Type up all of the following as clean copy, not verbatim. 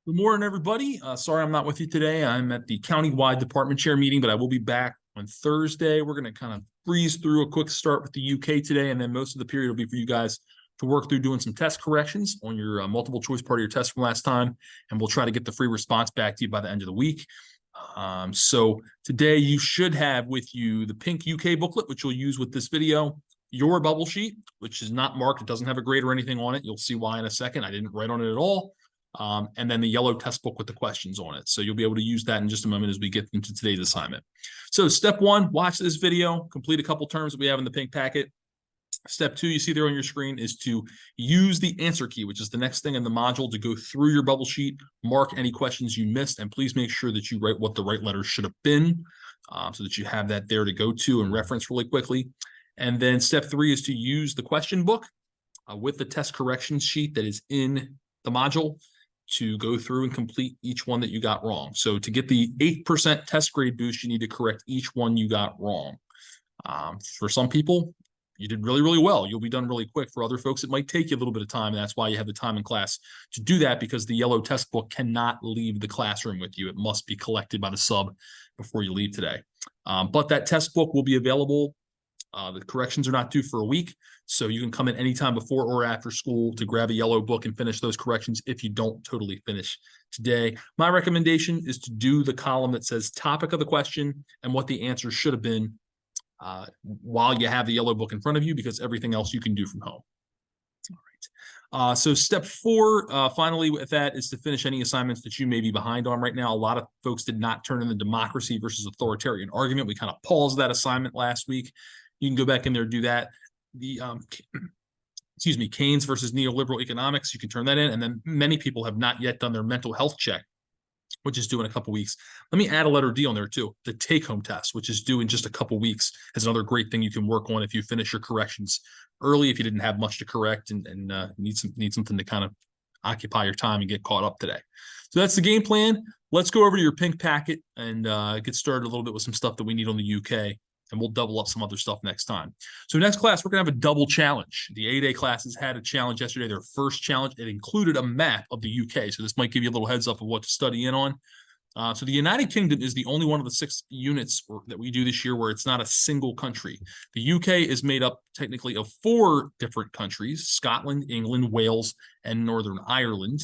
Good morning, everybody. Sorry I'm not with you today. I'm at the county-wide department chair meeting, but I will be back on Thursday. We're going to kind of breeze through a quick start with the UK today, and then most of the period will be for you guys to work through doing some test corrections on your multiple choice part of your test from last time, and we'll try to get the free response back to you by the end of the week. So today you should have with you the pink UK booklet, which you'll use with this video, your bubble sheet, which is not marked. It doesn't have a grade or anything on it. You'll see why in a second. I didn't write on it at all. And then the yellow test book with the questions on it. So you'll be able to use that in just a moment as we get into today's assignment. So step one, watch this video, complete a couple terms that we have in the pink packet. Step two, you see there on your screen, is to use the answer key, which is the next thing in the module, to go through your bubble sheet, mark any questions you missed, and please make sure that you write what the right letters should have been, so that you have that there to go to and reference really quickly. And then step three is to use the question book with the test correction sheet that is in the module to go through and complete each one that you got wrong. So to get the 8% test grade boost, you need to correct each one you got wrong. For some people, you did really, really well. You'll be done really quick. For other folks, it might take you a little bit of time, and that's why you have the time in class to do that, because the yellow test book cannot leave the classroom with you. It must be collected by the sub before you leave today. But that test book will be available. The corrections are not due for a week, so you can come in anytime before or after school to grab a yellow book and finish those corrections if you don't totally finish today. My recommendation is to do the column that says topic of the question and what the answer should have been while you have the yellow book in front of you, because everything else you can do from home. All right. So step four, finally with that, is to finish any assignments that you may be behind on right now. A lot of folks did not turn in the democracy versus authoritarian argument. We kind of paused that assignment last week. You can go back in there and do that. The Keynes versus neoliberal economics, you can turn that in. And then many people have not yet done their mental health check, which is due in a couple weeks. Let me add a letter D on there too. The take-home test, which is due in just a couple weeks, is another great thing you can work on if you finish your corrections early, if you didn't have much to correct and need something to kind of occupy your time and get caught up today. So that's the game plan. Let's go over to your pink packet and get started a little bit with some stuff that we need on the UK. And we'll double up some other stuff next time. So next class, we're going to have a double challenge. The 8A classes had a challenge yesterday, their first challenge. It included a map of the UK. So this might give you a little heads up of what to study in on. So the United Kingdom is the only one of the 6 units that we do this year where it's not a single country. The UK is made up technically of 4 different countries: Scotland, England, Wales, and Northern Ireland.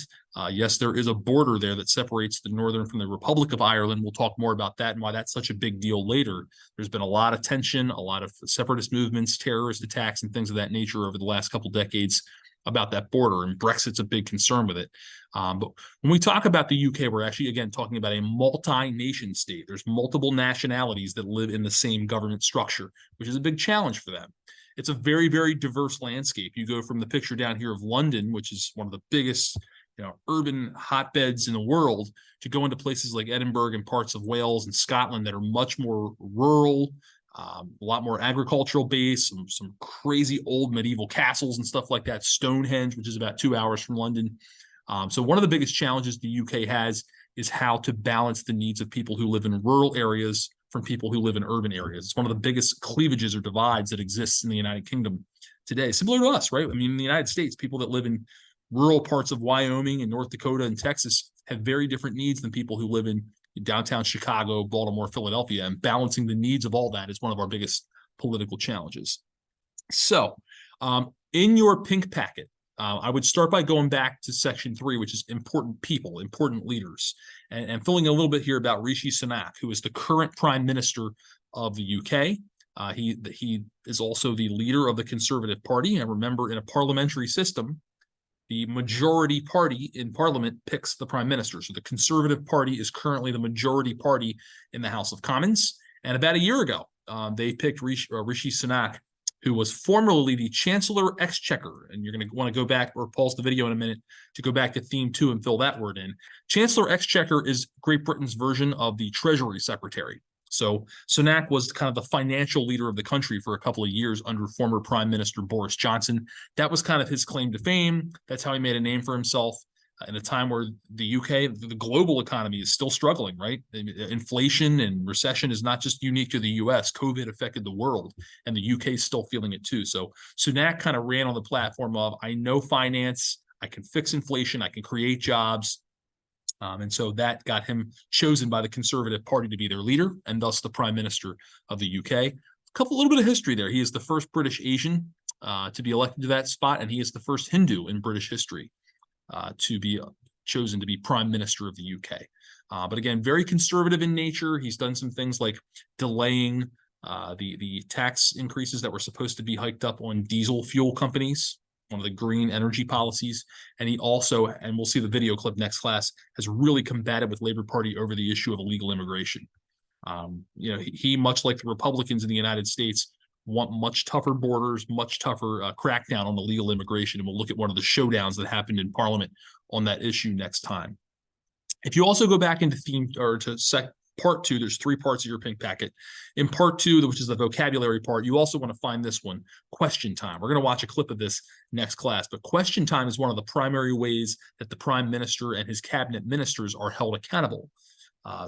Yes, there is a border there that separates the Northern from the Republic of Ireland. We'll talk more about that and why that's such a big deal later. There's been a lot of tension, a lot of separatist movements, terrorist attacks, and things of that nature over the last couple decades about that border, and Brexit's a big concern with it. But when we talk about the UK, we're actually, again, talking about a multi-nation state. There's multiple nationalities that live in the same government structure, which is a big challenge for them. It's a very, very diverse landscape. You go from the picture down here of London, which is one of the biggest urban hotbeds in the world, to go into places like Edinburgh and parts of Wales and Scotland that are much more rural, a lot more agricultural based, some crazy old medieval castles and stuff like that. Stonehenge, which is about 2 hours from London. So one of the biggest challenges the UK has is how to balance the needs of people who live in rural areas from people who live in urban areas. It's one of the biggest cleavages or divides that exists in the United Kingdom today, similar to us, right? I mean, in the United States, people that live in rural parts of Wyoming and North Dakota and Texas have very different needs than people who live in downtown Chicago, Baltimore, Philadelphia, and balancing the needs of all that is one of our biggest political challenges. So in your pink packet, I would start by going back to section 3, which is important people, important leaders, and filling in a little bit here about Rishi Sunak, who is the current Prime Minister of the UK. He is also the leader of the Conservative Party. And remember, in a parliamentary system, the majority party in Parliament picks the Prime Minister. So the Conservative Party is currently the majority party in the House of Commons. And about a year ago, they picked Rishi Sunak, who was formerly the Chancellor Exchequer. And you're going to want to go back or pause the video in a minute to go back to theme 2 and fill that word in. Chancellor Exchequer is Great Britain's version of the Treasury Secretary. So Sunak was kind of the financial leader of the country for a couple of years under former Prime Minister Boris Johnson. That was kind of his claim to fame. That's how he made a name for himself in a time where the UK, the global economy, is still struggling, right? Inflation and recession is not just unique to the US. COVID affected the world, and the UK is still feeling it too. So Sunak kind of ran on the platform of, I know finance, I can fix inflation, I can create jobs. And so that got him chosen by the Conservative Party to be their leader and thus the Prime Minister of the UK. A little bit of history there. He is the first British Asian to be elected to that spot, and he is the first Hindu in British history to be chosen to be Prime Minister of the UK. But again, very conservative in nature. He's done some things like delaying the tax increases that were supposed to be hiked up on diesel fuel companies, one of the green energy policies. And he also, and we'll see the video clip next class, has really combated with Labour Party over the issue of illegal immigration. He, much like the Republicans in the United States, want much tougher borders, much tougher crackdown on illegal immigration. And we'll look at one of the showdowns that happened in Parliament on that issue next time. If you also go back into part 2, there's 3 parts of your pink packet. In part 2, which is the vocabulary part, you also want to find this one, question time. We're going to watch a clip of this next class, but question time is one of the primary ways that the Prime Minister and his cabinet ministers are held accountable.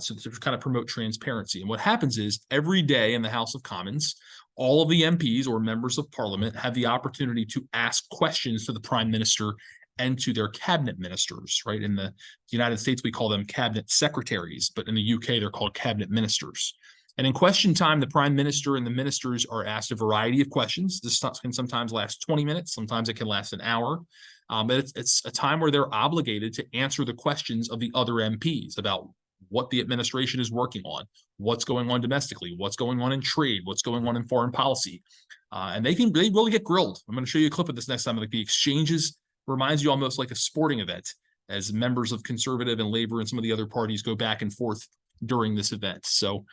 So to kind of promote transparency. And what happens is every day in the House of Commons, all of the MPs or members of Parliament have the opportunity to ask questions to the Prime Minister and to their cabinet ministers, right? In the United States, we call them cabinet secretaries, but in the UK, they're called cabinet ministers. And in question time, the Prime Minister and the ministers are asked a variety of questions. This can sometimes last 20 minutes. Sometimes it can last an hour. But it's a time where they're obligated to answer the questions of the other MPs about what the administration is working on, what's going on domestically, what's going on in trade, what's going on in foreign policy. And they really get grilled. I'm going to show you a clip of this next time. Like the exchanges reminds you almost like a sporting event as members of Conservative and Labour and some of the other parties go back and forth during this event. So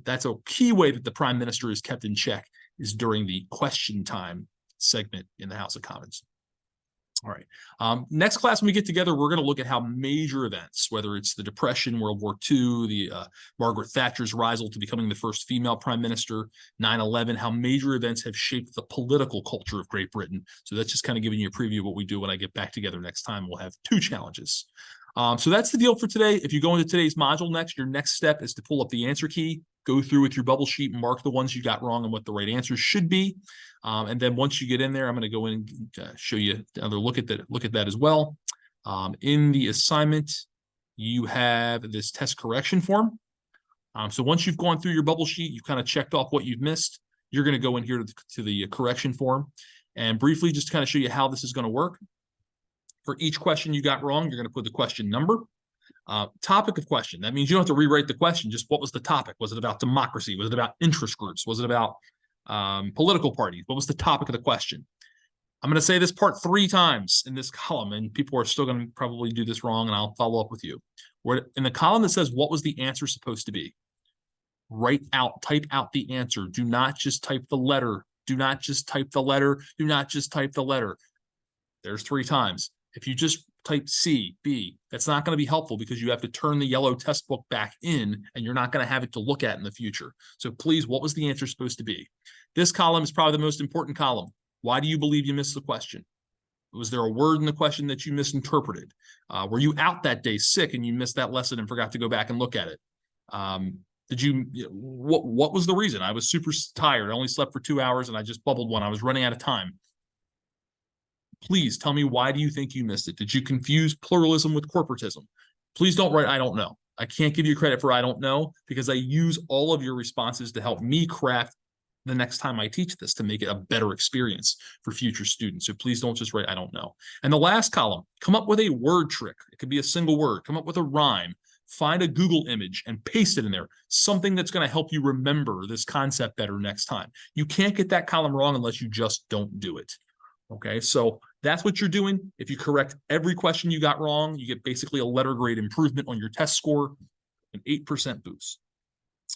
that's a key way that the Prime Minister is kept in check, is during the question time segment in the House of Commons. All right. Next class, when we get together, we're going to look at how major events, whether it's the Depression, World War II, the Margaret Thatcher's rise to becoming the first female prime minister, 9/11, how major events have shaped the political culture of Great Britain. So that's just kind of giving you a preview of what we do when I get back together next time. We'll have 2 challenges. So that's the deal for today. If you go into today's module next, your next step is to pull up the answer key, go through with your bubble sheet, mark the ones you got wrong and what the right answers should be. And then once you get in there, I'm going to go in and show you another look at that as well. In the assignment, you have this test correction form. So once you've gone through your bubble sheet, you've kind of checked off what you've missed. You're going to go in here to the correction form and briefly just kind of show you how this is going to work. For each question you got wrong, you're going to put the question number. Topic of question. That means you don't have to rewrite the question. Just what was the topic? Was it about democracy? Was it about interest groups? Was it about political parties? What was the topic of the question? I'm going to say this part 3 times in this column, and people are still going to probably do this wrong, and I'll follow up with you. Where in the column that says, what was the answer supposed to be? Type out the answer. Do not just type the letter. Do not just type the letter. Do not just type the letter. There's 3 times. If you just type C, B, that's not going to be helpful because you have to turn the yellow test book back in and you're not going to have it to look at in the future. So please, what was the answer supposed to be? This column is probably the most important column. Why do you believe you missed the question? Was there a word in the question that you misinterpreted? Were you out that day sick and you missed that lesson and forgot to go back and look at it? What was the reason? I was super tired. I only slept for 2 hours and I just bubbled one. I was running out of time. Please tell me, why do you think you missed it? Did you confuse pluralism with corporatism? Please don't write, I don't know. I can't give you credit for I don't know because I use all of your responses to help me craft the next time I teach this to make it a better experience for future students. So please don't just write, I don't know. And the last column, come up with a word trick. It could be a single word. Come up with a rhyme. Find a Google image and paste it in there. Something that's going to help you remember this concept better next time. You can't get that column wrong unless you just don't do it. Okay, so that's what you're doing. If you correct every question you got wrong, you get basically a letter grade improvement on your test score, an 8% boost.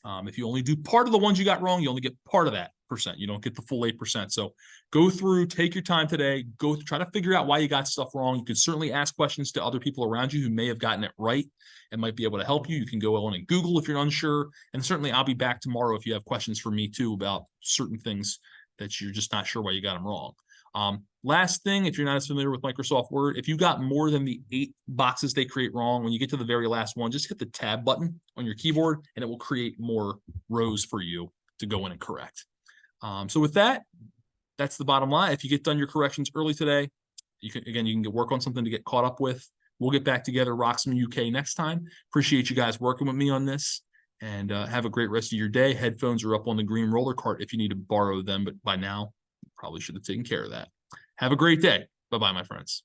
If you only do part of the ones you got wrong, you only get part of that percent. You don't get the full 8%. So go through, take your time today, try to figure out why you got stuff wrong. You can certainly ask questions to other people around you who may have gotten it right and might be able to help you. You can go on and Google if you're unsure. And certainly I'll be back tomorrow if you have questions for me too about certain things that you're just not sure why you got them wrong. Last thing, if you're not as familiar with Microsoft Word, if you got more than the 8 boxes they create wrong, when you get to the very last one, just hit the tab button on your keyboard and it will create more rows for you to go in and correct. So with that, that's the bottom line. If you get done your corrections early today, you can work on something to get caught up with. We'll get back together, Roxham UK next time. Appreciate you guys working with me on this, and have a great rest of your day. Headphones are up on the green roller cart if you need to borrow them, but by now, you probably should have taken care of that. Have a great day. Bye-bye, my friends.